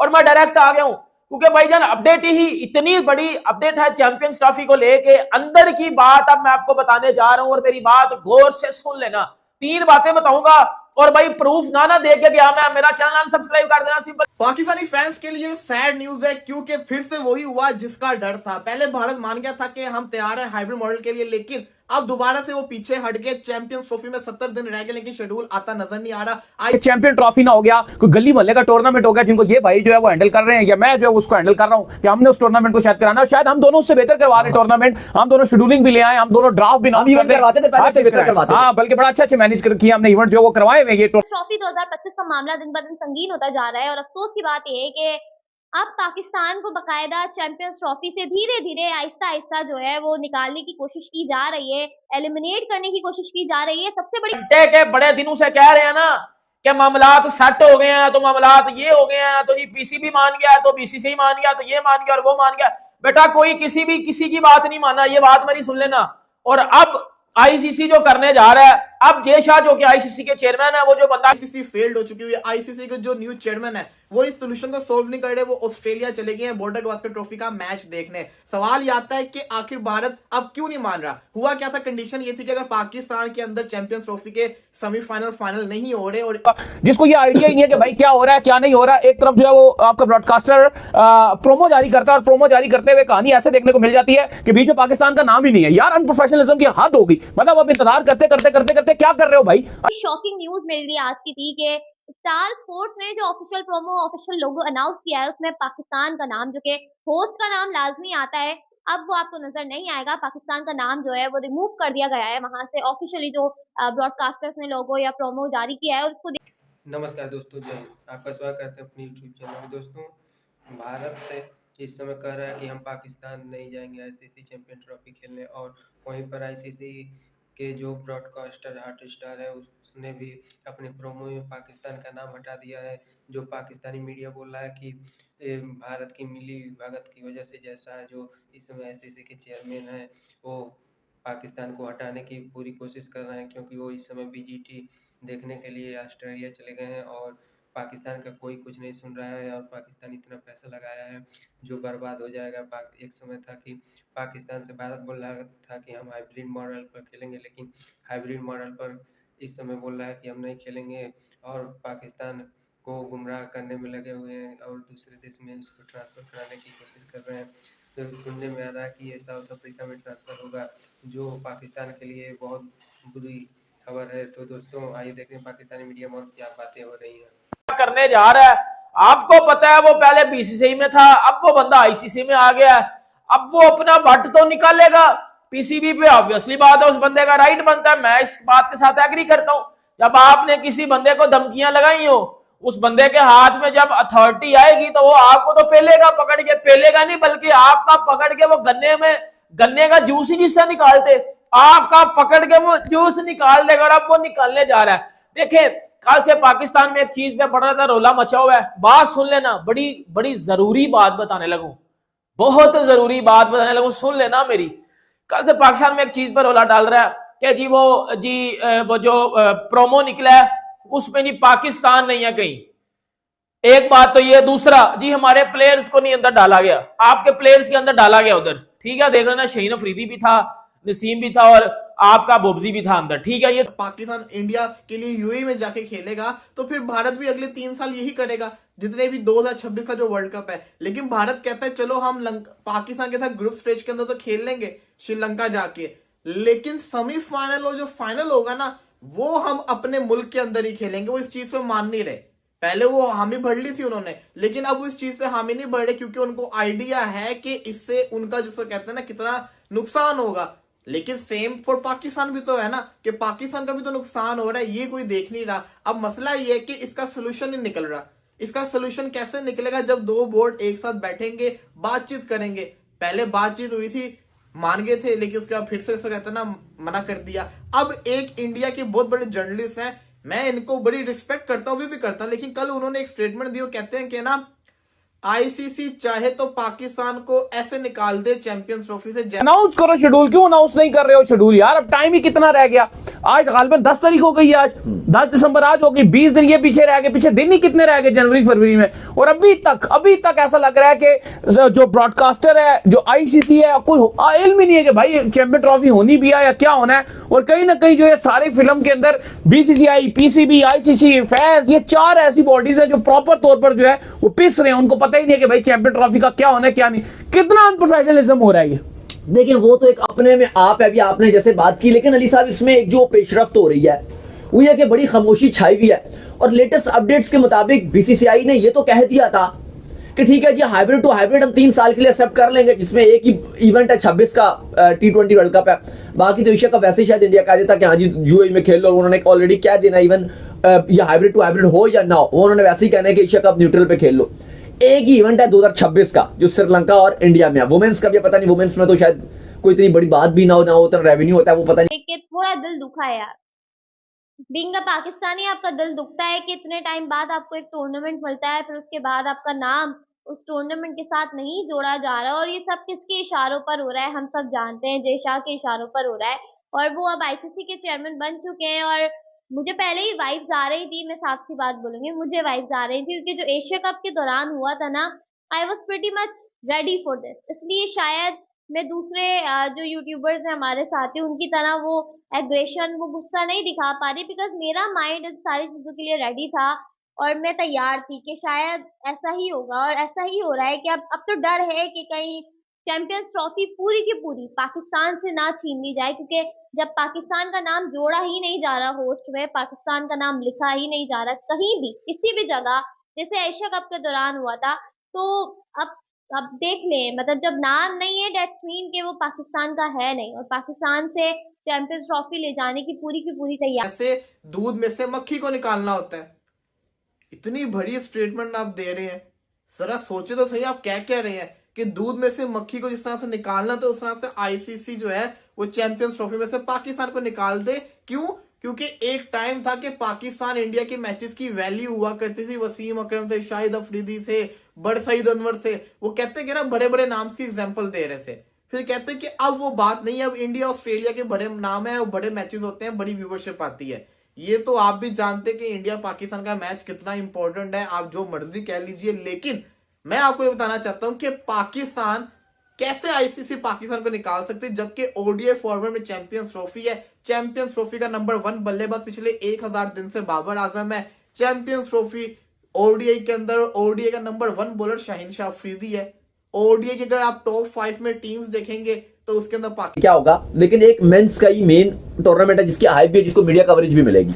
और मैं डायरेक्ट आ गया हूं, क्योंकि भाईजान अपडेट ही इतनी बड़ी अपडेट है चैंपियंस ट्रॉफी को लेके। अंदर की बात अब मैं आपको बताने जा रहा हूं और मेरी बात गौर से सुन लेना। 3 बातें बताऊंगा और भाई प्रूफ ना दे के गया मैं, मेरा चैनल अनसब्सक्राइब कर देना सिंपल। पाकिस्तानी फैंस के लिए सैड न्यूज है, क्योंकि फिर से वही हुआ जिसका डर था। पहले भारत मान गया था कि हम तैयार हैं हाइब्रिड मॉडल के लिए, लेकिन अब दोबारा से वो पीछे हट गए। चैंपियंस ट्रॉफी में 70 दिन रह गए, लेकिन शेड्यूल आता नजर नहीं आ रहा। चैंपियन ट्रॉफी ना हो गया, कोई गली मोहल्ले का टूर्नामेंट हो गया जिनको ये भाई जो है वो हैंडल कर रहे हैं, या मैं जो है उसको हैंडल कर रहा हूं कि हमने उस टूर्नामेंट को शायद कराना है। शायद हम दोनों उससे बेहतर करवा रहे हैं टूर्नामेंट। हम दोनों शेड्यूलिंग भी ले आए, हम दोनों ड्राफ्ट भी करवाते थे पहले। हाँ, बल्कि बड़ा अच्छा मैनेज किया हमने इवेंट जो वो करवाए हुए। ये ट्रॉफी 2025 का मामला दिन ब दिन संगीन होता जा रहा है और अफसोस की बात यह है कि अब पाकिस्तान को बकायदा चैंपियंस ट्रॉफी से धीरे धीरे आहिस्ता आहिस्ता जो है वो निकालने की कोशिश की जा रही है, एलिमिनेट करने की कोशिश की जा रही है। सबसे बड़ी के बड़े दिनों से कह रहे हैं ना कि मामलात सेट हो गए हैं, तो मामलात ये हो गए हैं, तो जी पीसीबी मान गया, तो बीसीसीआई मान गया, तो ये मान गया और वो मान गया। बेटा कोई किसी की बात नहीं माना, ये बात मेरी सुन लेना। और अब आईसीसी जो करने जा रहा है, अब जय शाह जो कि आईसीसी के चेयरमैन है, वो जो बंदा आईसीसी फेल्ड हो चुकी हुई है, आईसीसी के जो न्यू चेयरमैन है वो इस सोल्यूशन को सोल्व नहीं कर रहे। वो ऑस्ट्रेलिया चले गए हैं बॉर्डर गवास्कर ट्रॉफी का मैच देखने। सवाल ये आता है कि आखिर भारत अब क्यों नहीं मान रहा। हुआ क्या था, कंडीशन ये थी कि अगर पाकिस्तान के अंदर चैंपियंस ट्रॉफी के सेमीफाइनल फाइनल नहीं हो रहे, और जिसको ये आइडिया ही नहीं है कि भाई क्या हो रहा है क्या नहीं हो रहा है। एक तरफ जो है वो आपका ब्रॉडकास्टर प्रोमो जारी करता है और प्रोमो जारी करते हुए कहानी ऐसे देखने को मिल जाती है कि बीच में पाकिस्तान का नाम ही नहीं है। यार अनप्रोफेशनलिज्म की हद होगी। मतलब अब इंतजार करते करते करते करते क्या कर रहे हो भाई। शॉकिंग न्यूज मेरे लिए आज की थी कि स्टार स्पोर्ट्स ने जो ऑफिशियल प्रोमो ऑफिशियल लोगो अनाउंस किया है उसमें पाकिस्तान का नाम, जो कि होस्ट का नाम लाजमी आता है, अब वो आपको नजर नहीं आएगा। पाकिस्तान का नाम जो है वो रिमूव कर दिया गया है वहां से। ऑफिशियली जो ब्रॉडकास्टर्स ने लोगो या प्रोमो जारी किया है और उसको नमस्कार दोस्तों, जय हिंद। आपका स्वागत करते हैं अपने यूट्यूब चैनल में। दोस्तों, भारत इस समय कह रहा है कि हम पाकिस्तान नहीं जाएंगे आईसीसी चैंपियन ट्रॉफी खेलने, और वहीं पर आईसीसी के जो ब्रॉडकास्टर हॉट स्टार है उसने भी अपने प्रोमो में पाकिस्तान का नाम हटा दिया है। जो पाकिस्तानी मीडिया बोल रहा है कि भारत की मिली भगत की वजह से जैसा है जो इस समय आईसीसी के चेयरमैन है वो पाकिस्तान को हटाने की पूरी कोशिश कर रहे हैं, क्योंकि वो इस समय बीजीटी देखने के लिए ऑस्ट्रेलिया चले गए हैं और पाकिस्तान का कोई कुछ नहीं सुन रहा है। और पाकिस्तान इतना पैसा लगाया है जो बर्बाद हो जाएगा। एक समय था कि पाकिस्तान से भारत बोल रहा था कि हम हाइब्रिड मॉडल पर खेलेंगे, लेकिन हाइब्रिड मॉडल पर इस समय बोल रहा है कि हम नहीं खेलेंगे, और पाकिस्तान को गुमराह करने में लगे हुए हैं और दूसरे देश में इसको ट्रांसफ़र कराने की कोशिश कर रहे हैं। तो सुनने में आ रहा है कि ये साउथ अफ्रीका में ट्रांसफ़र होगा, जो पाकिस्तान के लिए बहुत बुरी खबर है। तो दोस्तों आइए देखते हैं पाकिस्तानी मीडिया में क्या बातें हो रही हैं। करने जा रहा है, आपको पता है वो पहले बीसीसीआई में था, अब वो बंदा आईसीसी में आ गया है। अब वो अपना वट तो निकालेगा पीसीबी पे, ऑब्वियसली बात है उस बंदे का राइट बनता है। मैं इस बात के साथ एग्री करता हूं। जब आपने किसी बंदे को धमकियां लगाई हो, उस बंदे के हाथ में जब अथॉरिटी आएगी तो वो आपको तो पेलेगा, पकड़ के पेलेगा नहीं, बल्कि आपका पकड़ के वो गन्ने का जूस ही जिससे निकालते, आपका पकड़ के वो जूस निकाल देगा। और अब वो निकालने जा रहा है। देखे, कल से पाकिस्तान में एक चीज पे बड़ा सा रोला मचा हुआ है। बात सुन लेना, बड़ी बड़ी जरूरी बात बताने लगूं, बहुत जरूरी बात बताने लगूं, सुन लेना मेरी। कल से पाकिस्तान में एक चीज पर रोला डाल रहा है कि वो जो प्रोमो निकला है उसमें नहीं पाकिस्तान नहीं है कहीं। एक बात तो ये, दूसरा जी हमारे प्लेयर्स को नहीं अंदर डाला गया, आपके प्लेयर्स के अंदर डाला गया उधर, ठीक है। देख लेना, शहीन अफरीदी भी था, नसीम भी था और आपका बोब्जी भी था अंदर, ठीक है। ये पाकिस्तान इंडिया के लिए यूएई में जाके खेलेगा तो फिर भारत भी अगले 3 साल यही करेगा, जितने भी 2026 का जो वर्ल्ड कप है। लेकिन भारत कहता है चलो हम पाकिस्तान के साथ ग्रुप स्टेज के अंदर तो खेल लेंगे श्रीलंका जाके, लेकिन सेमीफाइनल और जो फाइनल होगा ना वो हम अपने मुल्क के अंदर ही खेलेंगे। वो इस चीज पे मान नहीं रहे। पहले वो हामी भर ली थी उन्होंने, लेकिन अब वो इस चीज पे हामी नहीं भर रहे, क्योंकि उनको आइडिया है कि इससे उनका जिसको कहते हैं ना कितना नुकसान होगा। लेकिन सेम फॉर पाकिस्तान भी तो है ना, कि पाकिस्तान का भी तो नुकसान हो रहा है, ये कोई देख नहीं रहा। अब मसला ये है कि इसका सोल्यूशन नहीं निकल रहा। इसका सोल्यूशन कैसे निकलेगा, जब 2 बोर्ड एक साथ बैठेंगे, बातचीत करेंगे। पहले बातचीत हुई थी, मान गए थे, लेकिन उसके बाद फिर से कहते ना मना कर दिया। अब एक इंडिया के बहुत बड़े जर्नलिस्ट हैं, मैं इनको बड़ी रिस्पेक्ट करता हूं, भी करता हूं, लेकिन कल उन्होंने एक स्टेटमेंट दी, कहते हैं कि ना आईसीसी चाहे तो पाकिस्तान को ऐसे निकाल दे चैंपियंस ट्रॉफी से। अनाउंस करो शेड्यूल, क्यों अनाउंस नहीं कर रहे हो शेड्यूल यार? अब टाइम ही कितना रह गया, आज गालिबन 10 तारीख हो गई है, आज 10 दिसंबर आज हो गई, 20 दिन ये पीछे रह गए, पीछे दिन ही कितने रह गए जनवरी फरवरी में, और अभी तक ऐसा लग रहा है कि जो ब्रॉडकास्टर है, जो आईसीसी है, कोई इल्म ही नहीं है कि भाई चैंपियन ट्रॉफी होनी भी है या क्या होना है। और कहीं ना कहीं जो है सारे फिल्म के अंदर बीसीसीआई, पीसीबी, आईसीसी, फैज, ये 4 ऐसी बॉडीज है जो प्रॉपर तौर पर जो है वो पिस रहे हैं, उनको पता ही नहीं है कि भाई चैंपियन ट्रॉफी का क्या होना है क्या नहीं। कितना अनप्रोफेशनलिज्म हो रहा है ये। देखिए वो तो एक अपने में आप है, अभी आपने जैसे बात की, लेकिन अली साहब इसमें एक जो पेशरफ्त हो रही है वो ये कि बड़ी खामोशी छाई हुई है। और लेटेस्ट अपडेट्स के मुताबिक बीसीसीआई ने ये तो कह दिया था कि ठीक है जी, हाइब्रिड टू हाइब्रिड हम 3 साल के लिए एक्सेप्ट कर लेंगे, जिसमें एक ही इवेंट है 26 का T20 वर्ल्ड कप है, बाकी तो एशिया कप वैसे शायद इंडिया कह देता कि हाँ जी यूएई में खेल लो। उन्होंने ऑलरेडी कह देना इवन ये हाइब्रिड टू हाइब्रिड हो या ना हो, उन्होंने वैसे ही कहना है कि एशिया कप न्यूट्रल पे खेल लो। एक ही इवेंट है 2026 का जो श्रीलंका और इंडिया में है। वुमेन्स का भी पता नहीं, वुमेन्स में तो शायद कोई इतनी बड़ी बात भी ना हो उतना रेवेन्यू होता है, वो पता नहीं। देख के थोड़ा दिल दुखा है यार। बीइंग अ पाकिस्तानी आपका दिल दुखता है कि इतने टाइम बाद आपको एक टूर्नामेंट मिलता है, फिर उसके बाद आपका नाम उस टूर्नामेंट के साथ नहीं जोड़ा जा रहा, और ये सब किसके इशारों पर हो रहा है हम सब जानते हैं, जय शाह के इशारों पर हो रहा है। और वो अब आईसीसी के चेयरमैन बन चुके हैं, और मुझे पहले ही वाइब्स आ रही थी, मैं साफ सी बात बोलूंगी, मुझे वाइब्स आ रही थी, क्योंकि जो एशिया कप के दौरान हुआ था ना, I was pretty much ready for this. इसलिए शायद मैं दूसरे जो यूट्यूबर्स हैं हमारे साथी, उनकी तरह वो एग्रेशन, वो गुस्सा नहीं दिखा पा रही, बिकॉज मेरा माइंड इन सारी चीजों के लिए रेडी था और मैं तैयार थी कि शायद ऐसा ही होगा, और ऐसा ही हो रहा है कि अब तो डर है कि कहीं चैंपियंस ट्रॉफी पूरी की पूरी पाकिस्तान से ना छीन ली जाए, क्योंकि जब पाकिस्तान का नाम जोड़ा ही नहीं जा रहा होस्ट में, पाकिस्तान का नाम लिखा ही नहीं जा रहा कहीं भी किसी भी जगह, जैसे एशिया कप के दौरान हुआ था, तो अब देख लें, मतलब जब नाम नहीं है डेट्स मीन कि वो पाकिस्तान का है नहीं, और पाकिस्तान से चैंपियंस ट्रॉफी ले जाने की पूरी तैयारी। ऐसे दूध में से मक्खी को निकालना होता है। इतनी बड़ी स्टेटमेंट आप दे रहे हैं, जरा सोचे तो सही आप क्या कह रहे हैं कि दूध में से मक्खी को जिस तरह से निकालना, तो उस तरह से आईसीसी जो है वो चैंपियंस ट्रॉफी में से पाकिस्तान को निकाल दे। क्यों? क्योंकि एक टाइम था कि पाकिस्तान इंडिया के मैचेस की वैल्यू हुआ करती थी, वसीम अकरम थे, शाहिद अफरीदी थे, बड़ सईद अनवर थे, वो कहते कि ना बड़े बड़े नाम की एग्जांपल दे रहे थे। फिर कहते कि अब वो बात नहीं है, अब इंडिया ऑस्ट्रेलिया के बड़े नाम है, बड़े मैचेस होते हैं, बड़ी व्यूवरशिप आती है। ये तो आप भी जानते कि इंडिया पाकिस्तान का मैच कितना इंपॉर्टेंट है, आप जो मर्जी कह लीजिए, लेकिन मैं आपको ये बताना चाहता हूं कि पाकिस्तान कैसे आईसीसी पाकिस्तान को निकाल सकती है, जबकि ओडीआई फॉर्मेट में चैंपियंस ट्रॉफी है। चैंपियंस ट्रॉफी का नंबर 1 बल्लेबाज पिछले 1000 दिन से बाबर आजम है। चैंपियंस ट्रॉफी ओडीआई के अंदर ओडीआई का नंबर 1 बॉलर शाहीन शाह अफरीदी है। ओडीआई की अगर आप टॉप 5 में टीम्स देखेंगे तो उसके अंदर पाकिस्तान क्या होगा, लेकिन एक मेंस का ही मेन टूर्नामेंट है जिसकी हाइप भी है, जिसको मीडिया कवरेज भी मिलेगी,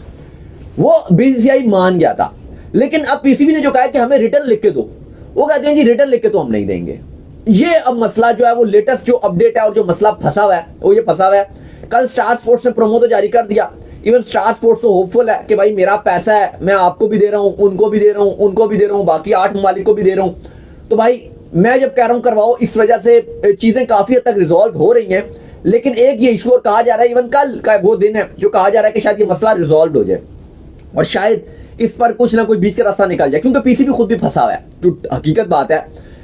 वो बीसीसीआई मान गया था। लेकिन अब पीसीबी ने जो कहा है कि हमें रिटर्न लिख के दो, वो कहते हैं जी रिटर्न लिख के तो हम नहीं देंगे। ये अब मसला जो है वो लेटेस्ट जो अपडेट है और जो मसला फंसा हुआ है वो ये फंसा हुआ है। कल स्टार स्पोर्ट्स ने प्रोमो तो जारी कर दिया, इवन स्टार स्पोर्ट्स तो होपफुल है कि भाई मेरा पैसा है, मैं आपको भी दे रहा हूं, उनको भी दे रहा हूं, उनको भी दे रहा हूं, बाकी 8 ममालिक को भी दे रहा हूं। तो भाई मैं जब कह रहा हूं करवाओ, इस वजह से चीजें काफी हद तक रिजॉल्व हो रही हैं। लेकिन एक ये इशू और कहा जा रहा है, इवन कल का वो दिन है जो कहा जा रहा है कि शायद ये मसला रिजॉल्व हो जाए और शायद इस पर कुछ ना कोई बीच का रास्ता निकल जाए, क्योंकि पीसीबी खुद भी फंसा हुआ है, जो हकीकत बात है।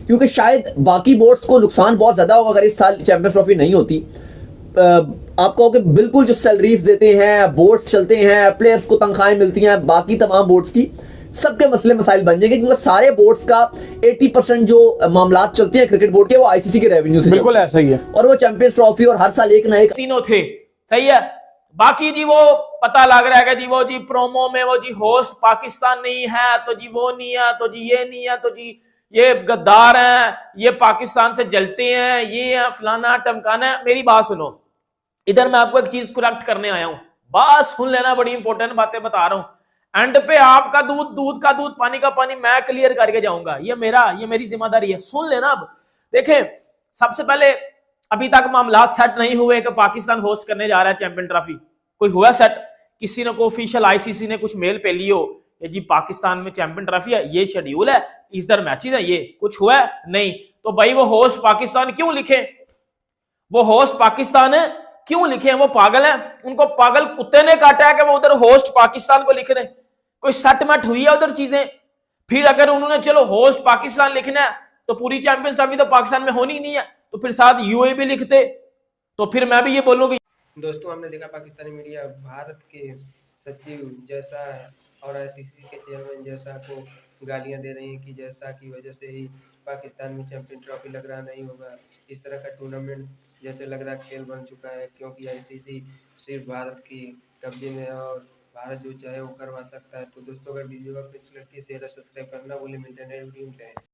क्योंकि शायद बाकी बोर्ड्स को नुकसान बहुत ज्यादा होगा अगर इस साल चैंपियंस ट्रॉफी नहीं होती। आप कहो कि बिल्कुल जो सैलरीज देते हैं, बोर्ड्स चलते हैं, प्लेयर्स को तनख्वाहें मिलती हैं, बाकी तमाम बोर्ड्स की सबके मसले मसाइल बन जाएंगे, क्योंकि सारे बोर्ड्स का 80% जो मामला चलते हैं क्रिकेट बोर्ड के, वो आईसीसी के रेवेन्यू से। बिल्कुल ऐसा ही है, और वो चैंपियंस ट्रॉफी और हर साल एक ना एक तीनों थे, सही है। बाकी जी वो पता लग रहा है कि जी वो जी प्रोमो में वो जी होस्ट पाकिस्तान नहीं है, तो जी वो नहीं है, तो जी ये नहीं है, तो जी ये गद्दार हैं, ये पाकिस्तान से जलते हैं, ये है फलाना टमकाना है। मेरी बात सुनो, इधर मैं आपको एक चीज करेक्ट करने आया हूं, बात सुन लेना, बड़ी इंपॉर्टेंट बातें बता रहा हूं। एंड पे आपका दूध, दूध का दूध, पानी का पानी मैं क्लियर करके जाऊंगा, ये मेरी जिम्मेदारी है। सुन लेना। अब देखें, सबसे पहले अभी तक मामला सेट नहीं हुए कि पाकिस्तान होस्ट करने जा रहा है चैंपियन ट्रॉफी। कोई हुआ सेट? किसी ने को ऑफिशियल आईसीसी ने कुछ मेल पे लियो कि जी पाकिस्तान में चैंपियन ट्रॉफी है, ये शेड्यूल है, इस दर मैचेस है, ये कुछ हुआ है? नहीं। तो भाई वो होस्ट पाकिस्तान क्यों लिखे? वो होस्ट पाकिस्तान है क्यों लिखे हैं? वो पागल है? उनको पागल कुत्ते ने काटा है कि वो उधर होस्ट पाकिस्तान को लिख रहे? कोई सेटमेंट हुई है उधर चीजें? फिर अगर उन्होंने चलो होस्ट पाकिस्तान लिखना है तो पूरी चैंपियंस ट्रॉफी तो पाकिस्तान में होनी ही नहीं है, तो फिर साथ यूए भी लिखते, तो फिर मैं भी ये बोलूंगी। दोस्तों हमने देखा पाकिस्तानी मीडिया भारत के सचिव जैसा और आईसीसी के चेयरमैन जैसा को गालियां दे रही हैं कि जैसा की वजह से ही पाकिस्तान में चैंपियन ट्रॉफी लग रहा नहीं होगा, इस तरह का टूर्नामेंट जैसे लग रहा खेल बन चुका है, क्योंकि आईसीसी सिर्फ भारत की कब्जे में है और भारत जो चाहे वो करवा सकता है। तो दोस्तों अगर वीडियो आपको अच्छी लगती है शेयर और सब्सक्राइब करना भूलें, मिलते हैं नए वीडियो में।